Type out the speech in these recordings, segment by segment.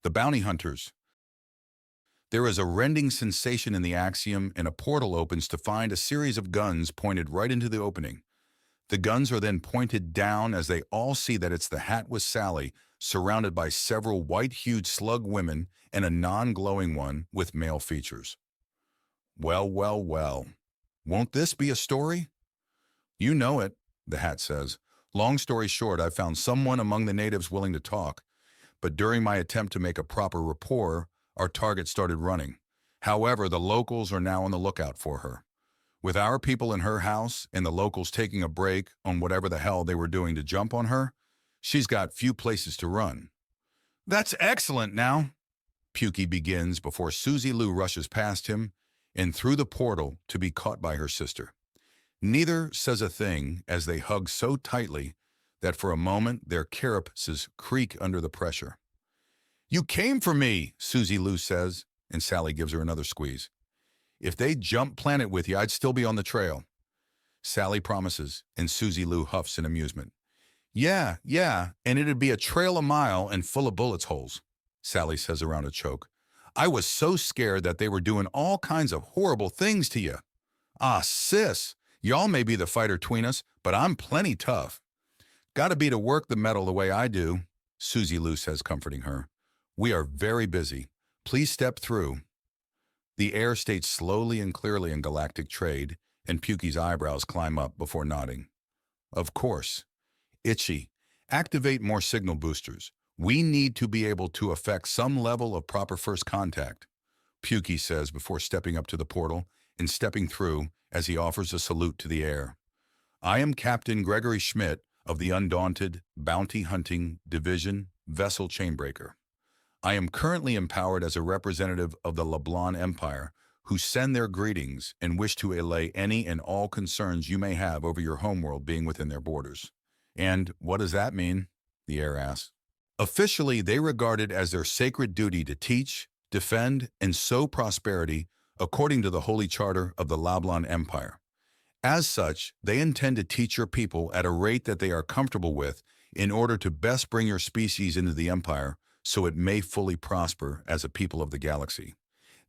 The bounty hunters. There is a rending sensation in the axiom, and a portal opens to find a series of guns pointed right into the opening. The guns are then pointed down as they all see that it's the Hat with Sally, surrounded by several white-hued slug women and a non-glowing one with male features. Well, well, well. Won't this be a story? You know it, the Hat says. Long story short, I found someone among the natives willing to talk, but during my attempt to make a proper rapport, our target started running. However, the locals are now on the lookout for her. With our people in her house and the locals taking a break on whatever the hell they were doing to jump on her, she's got few places to run. That's excellent now, Pukey begins before Susie Lou rushes past him and through the portal to be caught by her sister. Neither says a thing as they hug so tightly that for a moment their carapaces creak under the pressure. You came for me, Susie Lou says, and Sally gives her another squeeze. If they jump planet with you, I'd still be on the trail. Sally promises, and Susie Lou huffs in amusement. Yeah, and it'd be a trail a mile and full of bullets holes, Sally says around a choke. I was so scared that they were doing all kinds of horrible things to you. Ah, sis, y'all may be the fighter tween us, but I'm plenty tough. Gotta be to work the metal the way I do, Susie Lou says, comforting her. We are very busy. Please step through. The air states slowly and clearly in galactic trade, and Pukey's eyebrows climb up before nodding. Of course. Itchy, activate more signal boosters. We need to be able to effect some level of proper first contact, Pukey says before stepping up to the portal and stepping through as he offers a salute to the air. I am Captain Gregory Schmidt of the Undaunted Bounty Hunting Division Vessel Chainbreaker. I am currently empowered as a representative of the LeBlanc Empire, who send their greetings and wish to allay any and all concerns you may have over your homeworld being within their borders. And what does that mean? The heir asks. Officially, they regard it as their sacred duty to teach, defend, and sow prosperity according to the Holy Charter of the LeBlanc Empire. As such, they intend to teach your people at a rate that they are comfortable with in order to best bring your species into the Empire so it may fully prosper as a people of the galaxy.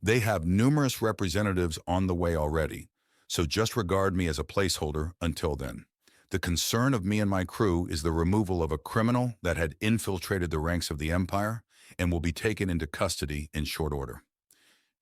They have numerous representatives on the way already, so just regard me as a placeholder until then. The concern of me and my crew is the removal of a criminal that had infiltrated the ranks of the Empire and will be taken into custody in short order.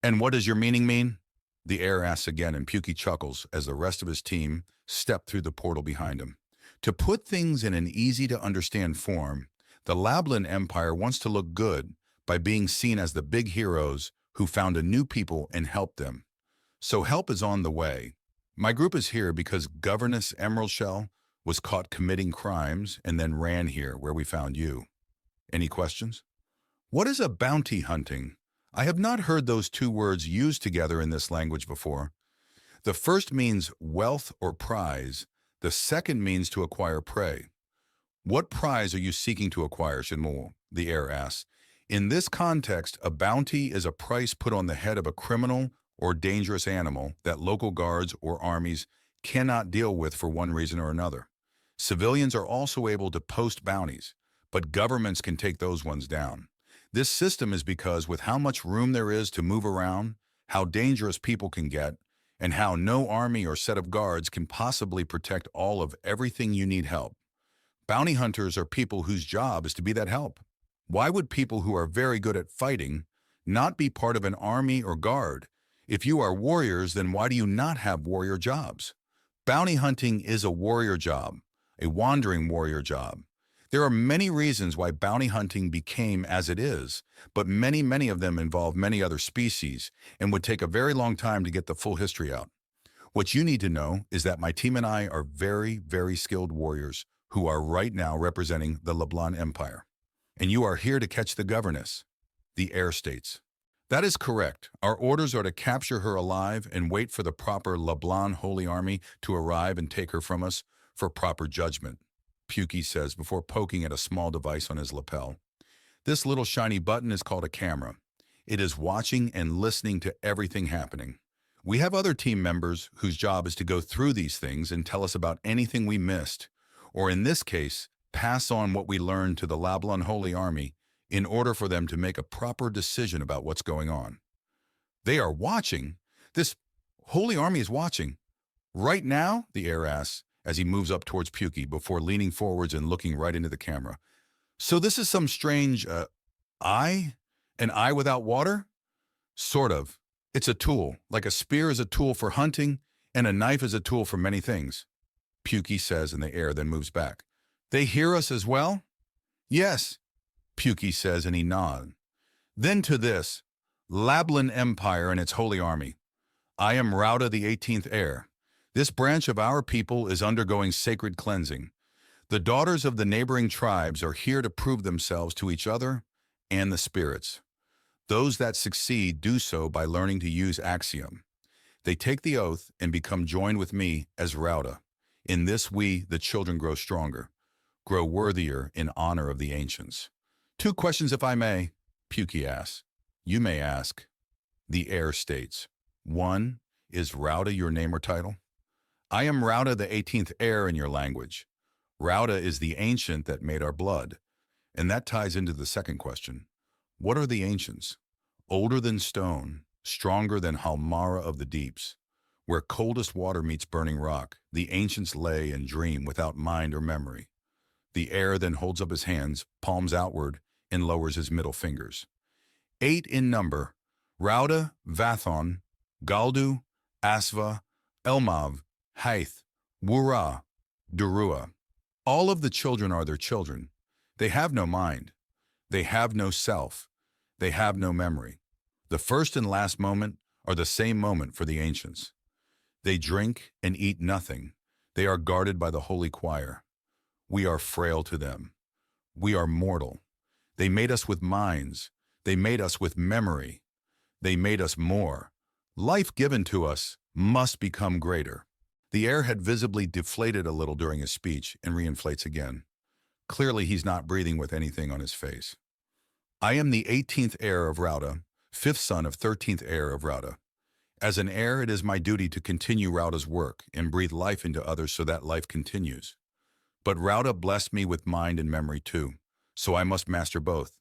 And what does your meaning mean? The heir asks again, and Pukey chuckles as the rest of his team step through the portal behind him. To put things in an easy-to-understand form, the LeBlanc Empire wants to look good by being seen as the big heroes who found a new people and helped them. So help is on the way. My group is here because Governess Emerald Shell was caught committing crimes and then ran here where we found you. Any questions? What is a bounty hunting? I have not heard those two words used together in this language before. The first means wealth or prize. The second means to acquire prey. What prize are you seeking to acquire, Shinmo? The heir asks. In this context, a bounty is a price put on the head of a criminal or dangerous animal that local guards or armies cannot deal with for one reason or another. Civilians are also able to post bounties, but governments can take those ones down. This system is because with how much room there is to move around, how dangerous people can get, and how no army or set of guards can possibly protect all of everything you need help. Bounty hunters are people whose job is to be that help. Why would people who are very good at fighting not be part of an army or guard? If you are warriors, then why do you not have warrior jobs? Bounty hunting is a warrior job, a wandering warrior job. There are many reasons why bounty hunting became as it is, but many of them involve many other species and would take a very long time to get the full history out. What you need to know is that my team and I are very skilled warriors who are right now representing the LeBlanc Empire. And you are here to catch the governess, the heir states. That is correct. Our orders are to capture her alive and wait for the proper LeBlanc Holy Army to arrive and take her from us for proper judgment, Pukey says before poking at a small device on his lapel. This little shiny button is called a camera. It is watching and listening to everything happening. We have other team members whose job is to go through these things and tell us about anything we missed, or in this case, pass on what we learned to the LeBlanc Holy Army in order for them to make a proper decision about what's going on. They are watching. This holy army is watching. Right now, the heir asks, as he moves up towards Pukey before leaning forwards and looking right into the camera. So this is some strange, eye? An eye without water? Sort of. It's a tool, like a spear is a tool for hunting, and a knife is a tool for many things. Pukey says, and the heir then moves back. They hear us as well? Yes, Pukey says, and he nods. Then to this, Lablan Empire and its holy army. I am Rauda the 18th heir. This branch of our people is undergoing sacred cleansing. The daughters of the neighboring tribes are here to prove themselves to each other and the spirits. Those that succeed do so by learning to use axiom. They take the oath and become joined with me as Rauda. In this we, the children, grow stronger, grow worthier in honor of the ancients. 2 questions, if I may, Pukey asks. You may ask. The heir states. 1, is Rauda your name or title? I am Rauda the 18th heir in your language. Rauda is the ancient that made our blood. And that ties into the second question. What are the ancients? Older than stone, stronger than Halmara of the deeps. Where coldest water meets burning rock, the ancients lay and dream without mind or memory. The heir then holds up his hands, palms outward, and lowers his middle fingers. 8 in number, Rauda, Vathon, Galdu, Asva, Elmav, Haith, Wura, Durua. All of the children are their children. They have no mind. They have no self. They have no memory. The first and last moment are the same moment for the ancients. They drink and eat nothing. They are guarded by the holy choir. We are frail to them. We are mortal. They made us with minds. They made us with memory. They made us more. Life given to us must become greater. The air had visibly deflated a little during his speech and reinflates again. Clearly, he's not breathing with anything on his face. I am the 18th heir of Rauda, 5th son of 13th heir of Rauda. As an heir, it is my duty to continue Rauda's work and breathe life into others so that life continues. But Rauda blessed me with mind and memory too, so I must master both.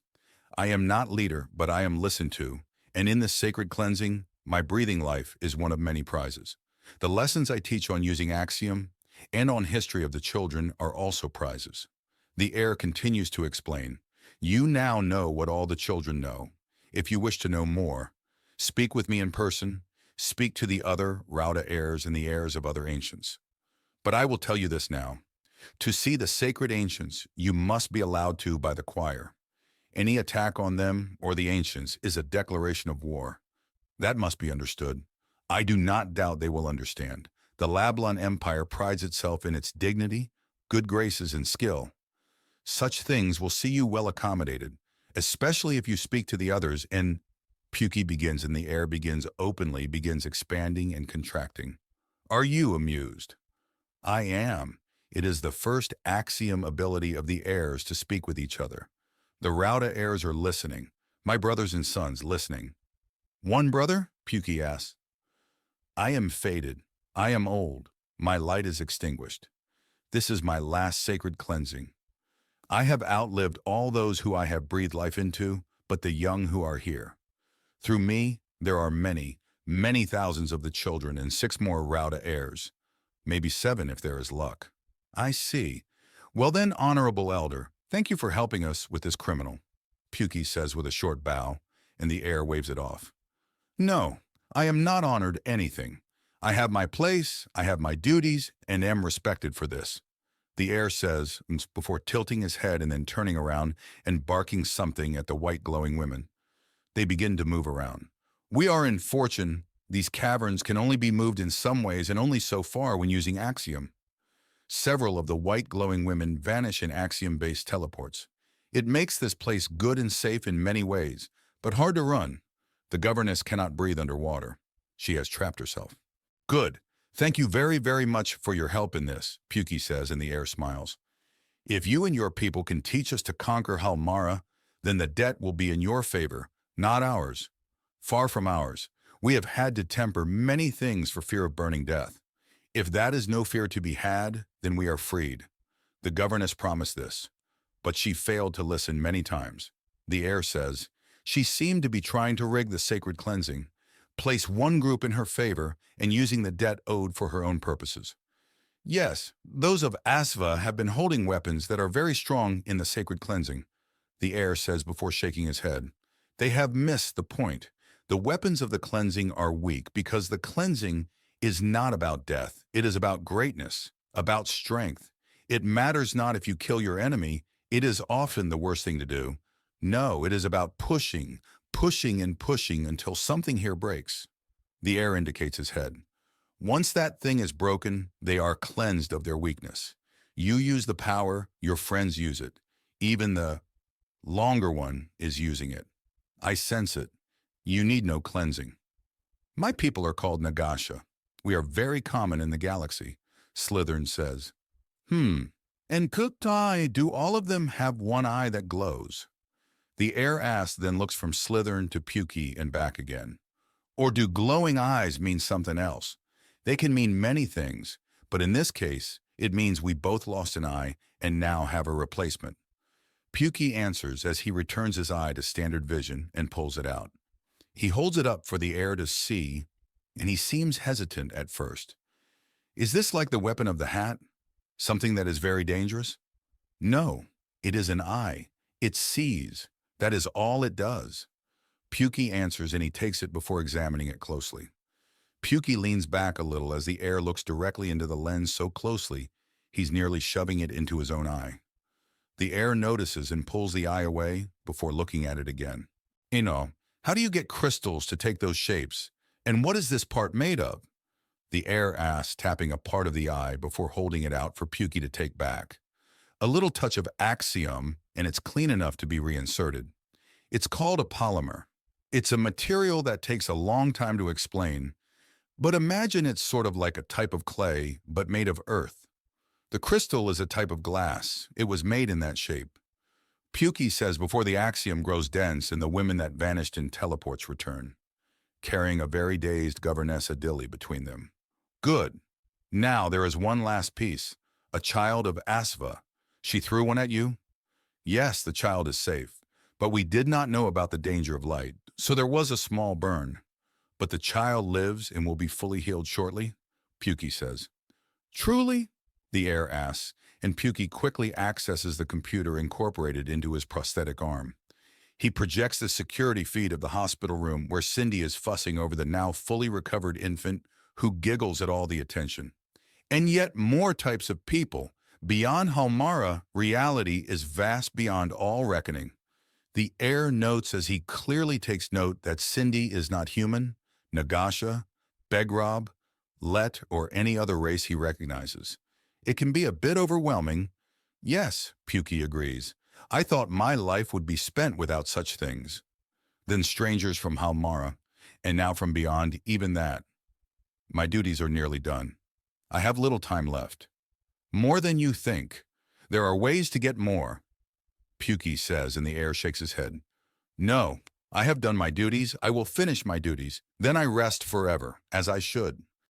I am not leader, but I am listened to, and in this sacred cleansing, my breathing life is one of many prizes. The lessons I teach on using axiom and on history of the children are also prizes. The heir continues to explain, you now know what all the children know. If you wish to know more, speak with me in person, speak to the other Rauda heirs and the heirs of other ancients. But I will tell you this now. To see the sacred ancients, you must be allowed to by the choir. Any attack on them or the ancients is a declaration of war. That must be understood. I do not doubt they will understand. The Lablan Empire prides itself in its dignity, good graces, and skill. Such things will see you well accommodated, especially if you speak to the others, and Pukey begins and the air begins expanding and contracting. Are you amused? I am. It is the first axiom ability of the heirs to speak with each other. The Rauda heirs are listening, my brothers and sons listening. One brother? Pukey asks. I am faded. I am old. My light is extinguished. This is my last sacred cleansing. I have outlived all those who I have breathed life into, but the young who are here. Through me, there are many, many thousands of the children and 6 more Rauda heirs. Maybe 7 if there is luck. I see. Well then, honorable elder, thank you for helping us with this criminal, Pukey says with a short bow, and the heir waves it off. No, I am not honored anything. I have my place, I have my duties, and am respected for this. The heir says, before tilting his head and then turning around and barking something at the white glowing women. They begin to move around. We are in fortune. These caverns can only be moved in some ways and only so far when using axiom. Several of the white glowing women vanish in axiom-based teleports. It makes this place good and safe in many ways, but hard to run. The governess cannot breathe underwater. She has trapped herself. Good. Thank you very, very much for your help in this, Pukey says, and the heir smiles. If you and your people can teach us to conquer Halmara, then the debt will be in your favor, not ours. Far from ours. We have had to temper many things for fear of burning death. If that is no fear to be had, then we are freed. The governess promised this, but she failed to listen many times. The heir says. She seemed to be trying to rig the sacred cleansing, place one group in her favor and using the debt owed for her own purposes. Yes, those of Asva have been holding weapons that are very strong in the sacred cleansing, the heir says before shaking his head. They have missed the point. The weapons of the cleansing are weak because the cleansing is not about death. It is about greatness, about strength. It matters not if you kill your enemy. It is often the worst thing to do. No, it is about pushing, pushing and pushing until something here breaks. The heir indicates his head. Once that thing is broken, they are cleansed of their weakness. You use the power, your friends use it. Even the longer one is using it. I sense it. You need no cleansing. My people are called Nagasha. We are very common in the galaxy, Slytherin says. And Kuktai, do all of them have one eye that glows? The heir asks, then looks from Slytherin to Pukey and back again. Or do glowing eyes mean something else? They can mean many things, but in this case, it means we both lost an eye and now have a replacement. Pukey answers as he returns his eye to standard vision and pulls it out. He holds it up for the heir to see, and he seems hesitant at first. Is this like the weapon of the hat? Something that is very dangerous? No, it is an eye. It sees. That is all it does. Pukey answers and he takes it before examining it closely. Pukey leans back a little as the heir looks directly into the lens so closely he's nearly shoving it into his own eye. The heir notices and pulls the eye away before looking at it again. How do you get crystals to take those shapes? And what is this part made of? The heir asks, tapping a part of the eye before holding it out for Pukey to take back. A little touch of axiom, and it's clean enough to be reinserted. It's called a polymer. It's a material that takes a long time to explain, but imagine it's sort of like a type of clay, but made of earth. The crystal is a type of glass. It was made in that shape. Pukey says before the axiom grows dense and the women that vanished in teleports return, carrying a very dazed governess Adili between them. Good. Now there is one last piece. A child of Asva. She threw one at you? Yes, the child is safe, but we did not know about the danger of light, so there was a small burn. But the child lives and will be fully healed shortly, Pukey says. Truly? The heir asks, and Pukey quickly accesses the computer incorporated into his prosthetic arm. He projects the security feed of the hospital room where Cindy is fussing over the now fully recovered infant who giggles at all the attention. And yet more types of people. Beyond Halmara, reality is vast beyond all reckoning. The heir notes as he clearly takes note that Cindy is not human, Nagasha, Begrob, Let, or any other race he recognizes. It can be a bit overwhelming. Yes, Pukey agrees. I thought my life would be spent without such things. Then strangers from Halmara, and now from beyond, even that. My duties are nearly done. I have little time left. More than you think. There are ways to get more. Pukey says, and the heir shakes his head. No, I have done my duties. I will finish my duties. Then I rest forever, as I should.